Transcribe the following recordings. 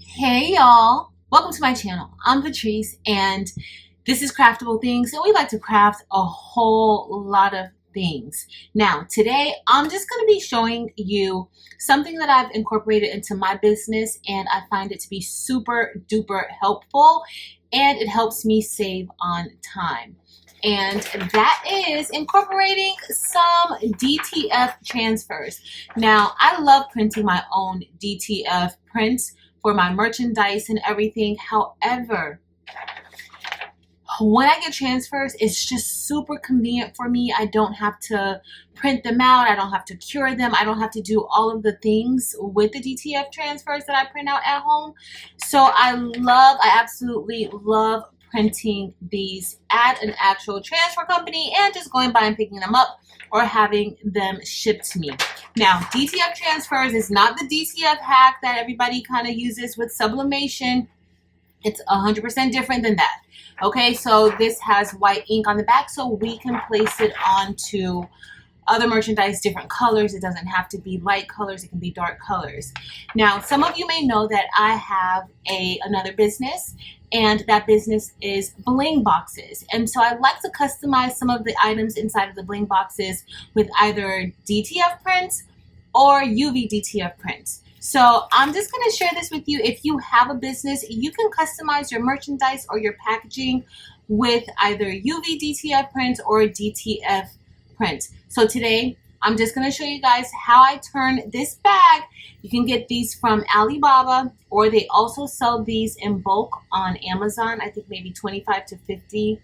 Hey y'all, welcome to my channel. I'm Patrice and this is Craftable Things, and we like to craft a whole lot of things. Now today I'm just going to be showing you something that I've incorporated into my business, and I find it to be super duper helpful, and it helps me save on time. And that is incorporating some DTF transfers. Now I love printing my own DTF prints for my merchandise and everything. However, when I get transfers, it's just super convenient for me. I don't have to print them out. I don't have to cure them. I don't have to do all of the things with the DTF transfers that I print out at home. So I absolutely love printing these at an actual transfer company and just going by and picking them up or having them shipped to me. Now, DTF transfers is not the DTF hack that everybody kind of uses with sublimation. It's 100% different than that. Okay, so this has white ink on the back so we can place it onto other merchandise, different colors. It doesn't have to be light colors, it can be dark colors. Now, some of you may know that I have another business, and that business is bling boxes. And so I like to customize some of the items inside of the bling boxes with either DTF prints or UV DTF prints. So I'm just going to share this with you. If you have a business, you can customize your merchandise or your packaging with either UV DTF prints or DTF prints. So today I'm just going to show you guys how I turn this bag. You can get these from Alibaba, or they also sell these in bulk on Amazon. I think maybe 25 to 50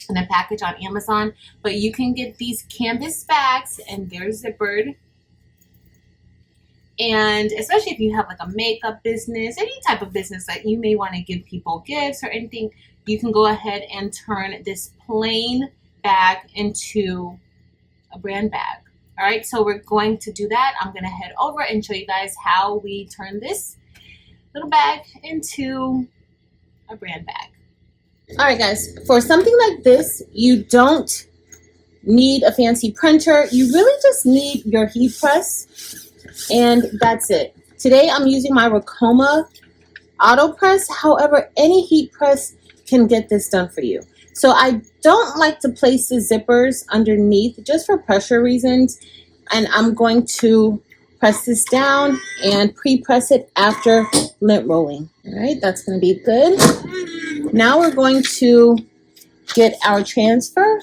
in a package on Amazon. But you can get these canvas bags, and they're zippered. And especially if you have like a makeup business, any type of business that you may want to give people gifts or anything, you can go ahead and turn this plain bag into a brand bag. All right, so we're going to do that. I'm going to head over and show you guys how we turn this little bag into a brand bag. All right, guys, for something like this, you don't need a fancy printer. You really just need your heat press, and that's it. Today, I'm using my Cricut Auto Press. However, any heat press can get this done for you. So I don't like to place the zippers underneath just for pressure reasons. And I'm going to press this down and pre-press it after lint rolling. All right, that's going to be good. Now we're going to get our transfer,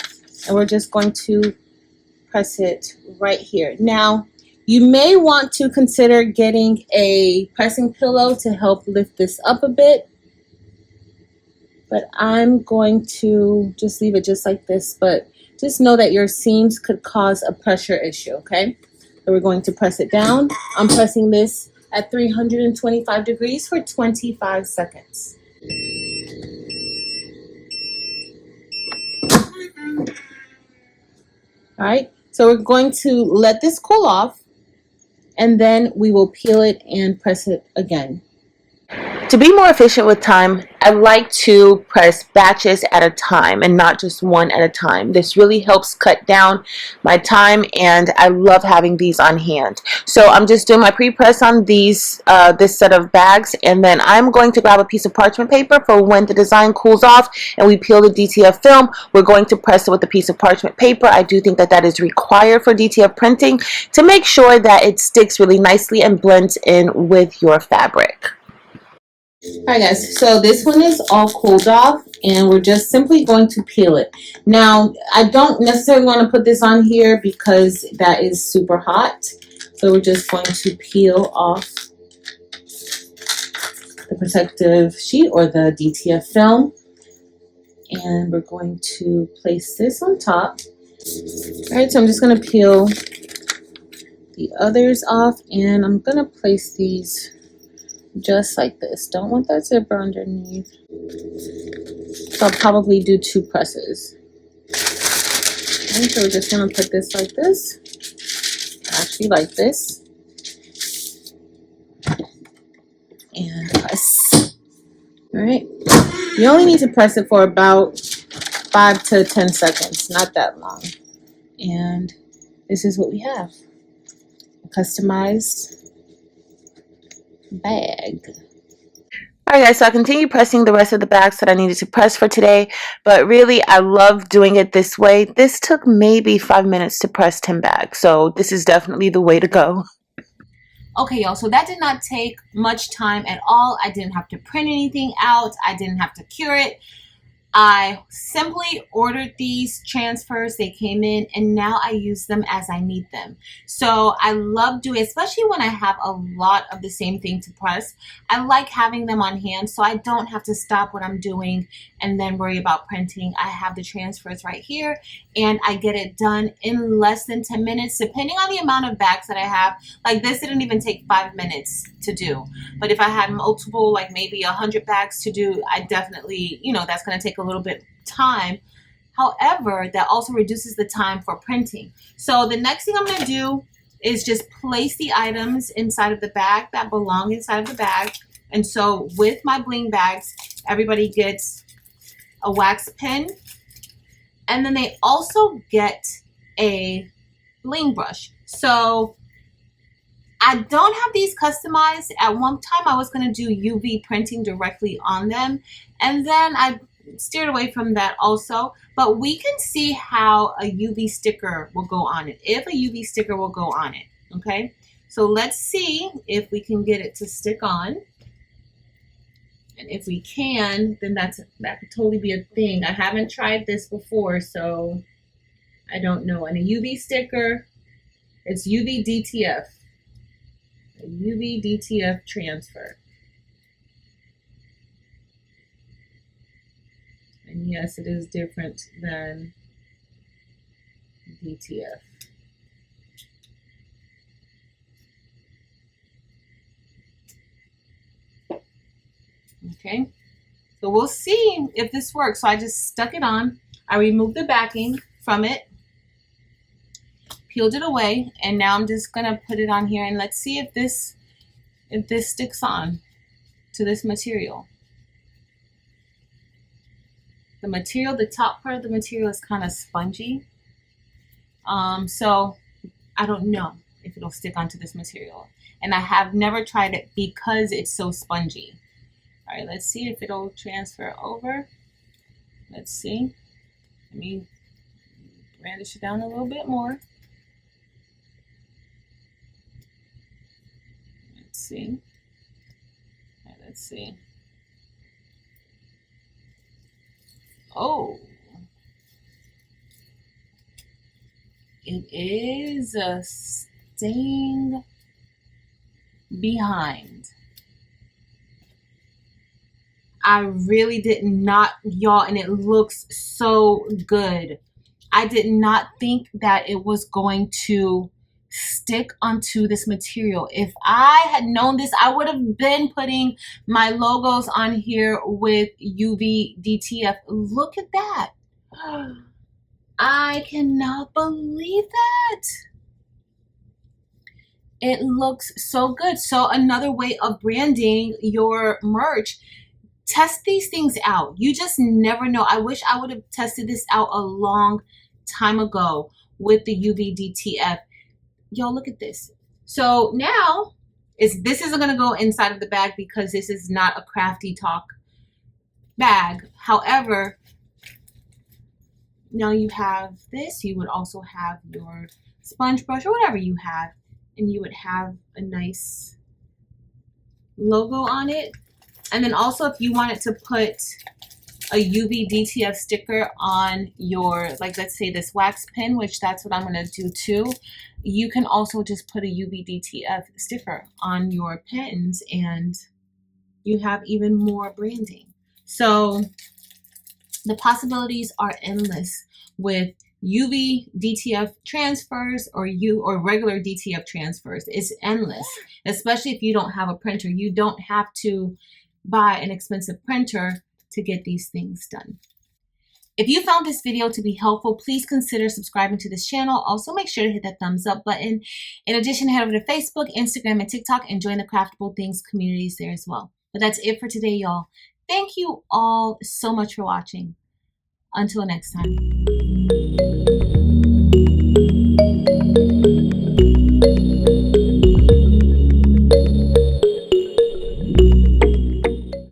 and we're just going to press it right here. Now, you may want to consider getting a pressing pillow to help lift this up a bit. But I'm going to just leave it just like this, but just know that your seams could cause a pressure issue, okay? So we're going to press it down. I'm pressing this at 325 degrees for 25 seconds. All right, so we're going to let this cool off, and then we will peel it and press it again. To be more efficient with time, I like to press batches at a time and not just one at a time. This really helps cut down my time, and I love having these on hand. So I'm just doing my pre-press on these, this set of bags, and then I'm going to grab a piece of parchment paper for when the design cools off and we peel the DTF film. We're going to press it with a piece of parchment paper. I do think that that is required for DTF printing to make sure that it sticks really nicely and blends in with your fabric. Alright guys, so this one is all cooled off, and we're just simply going to peel it. Now, I don't necessarily want to put this on here because that is super hot. So we're just going to peel off the protective sheet or the DTF film. And we're going to place this on top. Alright, so I'm just going to peel the others off, and I'm going to place these just like this. Don't want that zipper underneath. So I'll probably do 2 presses. Okay, so we're just going to put this like this. Actually like this. And press. Alright. You only need to press it for about 5 to 10 seconds. Not that long. And this is what we have. A customized bag. Alright guys, so I continue pressing the rest of the bags that I needed to press for today, but really I love doing it this way. This took maybe 5 minutes to press 10 bags, so this is definitely the way to go. Okay, y'all, so that did not take much time at all. I didn't have to print anything out. I didn't have to cure it. I simply ordered these transfers. They came in and now I use them as I need them. So I love doing, especially when I have a lot of the same thing to press. I like having them on hand so I don't have to stop what I'm doing and then worry about printing. I have the transfers right here and I get it done in less than 10 minutes, depending on the amount of bags that I have. Like this didn't even take 5 minutes to do. But if I had multiple, like maybe 100 bags to do, I definitely, you know, that's going to take a little bit time. However, that also reduces the time for printing. So the next thing I'm going to do is just place the items inside of the bag that belong inside of the bag. And so with my bling bags, everybody gets a wax pen. And then they also get a bling brush. So I don't have these customized. At one time I was going to do UV printing directly on them, and then I steered away from that also. But we can see how a UV sticker will go on it, if a UV sticker will go on it. Okay, so let's see if we can get it to stick on. And if we can, then that could totally be a thing. I haven't tried this before, so I don't know. And a UV sticker, it's UV DTF. A UV DTF transfer. And yes, it is different than DTF. Okay, so we'll see if this works. So I just stuck it on. I removed the backing from it, peeled it away, and now I'm just gonna put it on here and let's see if this sticks on to this material. The material, the top part of the material is kind of spongy, so I don't know if it'll stick onto this material, and I have never tried it because it's so spongy. All right, let's see if it'll transfer over. Let's see. Let me brandish it down a little bit more. Let's see. All right, let's see. Oh, it is a stain behind. I really did not, y'all, and it looks so good. I did not think that it was going to stick onto this material. If I had known this, I would have been putting my logos on here with UV DTF. Look at that. I cannot believe that. It looks so good. So another way of branding your merch, test these things out. You just never know. I wish I would have tested this out a long time ago with the UV DTF. Yo, look at this. So now this isn't going to go inside of the bag because this is not a Crafty Talk bag. However, now you have this. You would also have your sponge brush or whatever you have, and you would have a nice logo on it. And then also if you wanted to put a UV DTF sticker on your, like let's say this wax pen, which that's what I'm going to do too, you can also just put a UV DTF sticker on your pens and you have even more branding. So the possibilities are endless with UV DTF transfers or regular DTF transfers. It's endless, especially if you don't have a printer. You don't have to buy an expensive printer to get these things done. If you found this video to be helpful, please consider subscribing to this channel. Also, make sure to hit that thumbs up button. In addition, head over to Facebook, Instagram, and TikTok and join the Craftable Things communities there as well. But that's it for today, y'all. Thank you all so much for watching. Until next time.